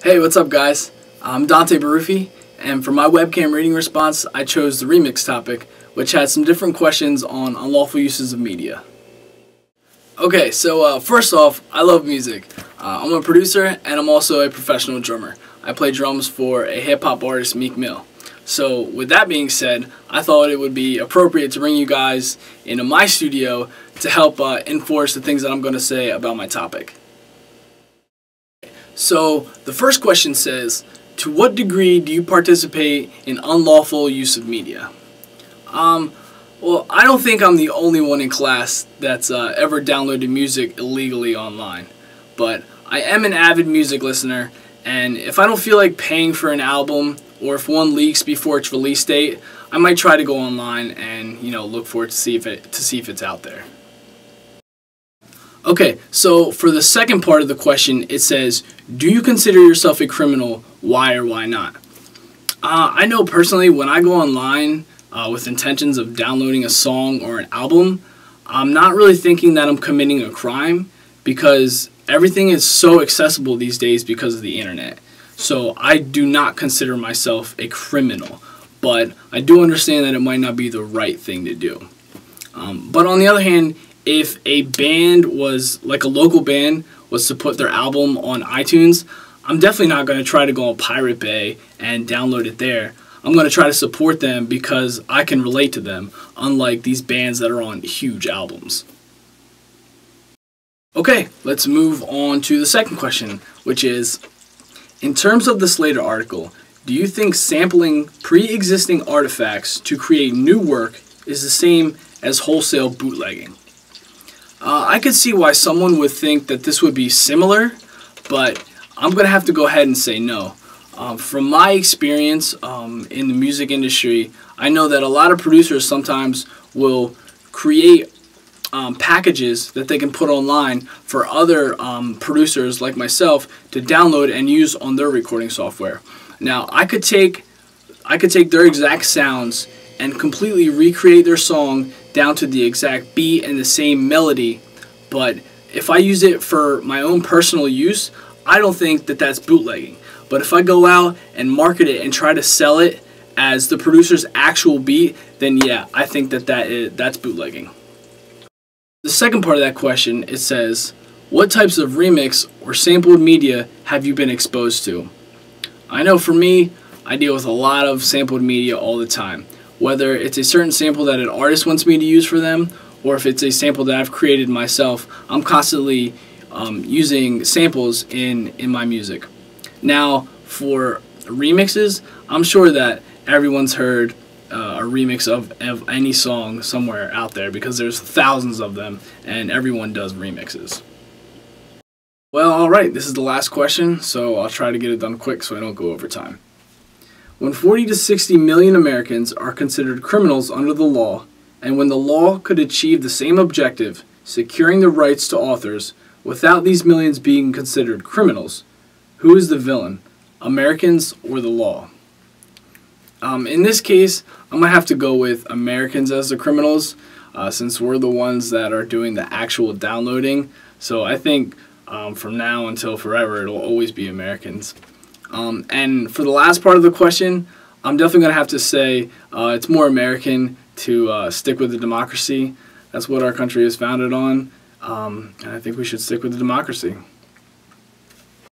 Hey, what's up guys? I'm Dante Barufi, and for my webcam reading response I chose the remix topic, which had some different questions on unlawful uses of media. Okay, so first off, I love music. I'm a producer and I'm also a professional drummer. I play drums for a hip-hop artist, Meek Mill. So with that being said, I thought it would be appropriate to bring you guys into my studio to help enforce the things that I'm going to say about my topic. So the first question says, to what degree do you participate in unlawful use of media? Well, I don't think I'm the only one in class that's ever downloaded music illegally online, but I am an avid music listener, and if I don't feel like paying for an album, or if one leaks before its release date, I might try to go online and look for it to see if it's out there. Okay, so for the second part of the question, it says, do you consider yourself a criminal? Why or why not? I know personally when I go online with intentions of downloading a song or an album, I'm not really thinking that I'm committing a crime because everything is so accessible these days because of the internet. So I do not consider myself a criminal, but I do understand that it might not be the right thing to do. But on the other hand, if a band was, like a local band, was to put their album on iTunes, I'm definitely not going to try to go on Pirate Bay and download it there. I'm going to try to support them because I can relate to them, unlike these bands that are on huge albums. Okay, let's move on to the second question, which is, in terms of the Slater article, do you think sampling pre-existing artifacts to create new work is the same as wholesale bootlegging? I could see why someone would think that this would be similar, but I'm going to have to go ahead and say no. From my experience in the music industry, I know that a lot of producers sometimes will create packages that they can put online for other producers like myself to download and use on their recording software. Now, I could take their exact sounds and completely recreate their song down to the exact beat and the same melody, but if I use it for my own personal use, I don't think that that's bootlegging. But if I go out and market it and try to sell it as the producer's actual beat, then yeah, I think that's bootlegging. The second part of that question, it says, what types of remix or sampled media have you been exposed to? I know for me, I deal with a lot of sampled media all the time. Whether it's a certain sample that an artist wants me to use for them, or if it's a sample that I've created myself, I'm constantly using samples in my music. Now, for remixes, I'm sure that everyone's heard a remix of any song somewhere out there because there's thousands of them and everyone does remixes. Well, alright, this is the last question, so I'll try to get it done quick so I don't go over time. When 40 to 60 million Americans are considered criminals under the law, and when the law could achieve the same objective, securing the rights to authors, without these millions being considered criminals, who is the villain, Americans or the law? In this case, I'm going to have to go with Americans as the criminals, since we're the ones that are doing the actual downloading. So I think from now until forever, it'll always be Americans. And for the last part of the question, I'm definitely going to have to say it's more American to stick with the democracy. That's what our country is founded on, and I think we should stick with the democracy.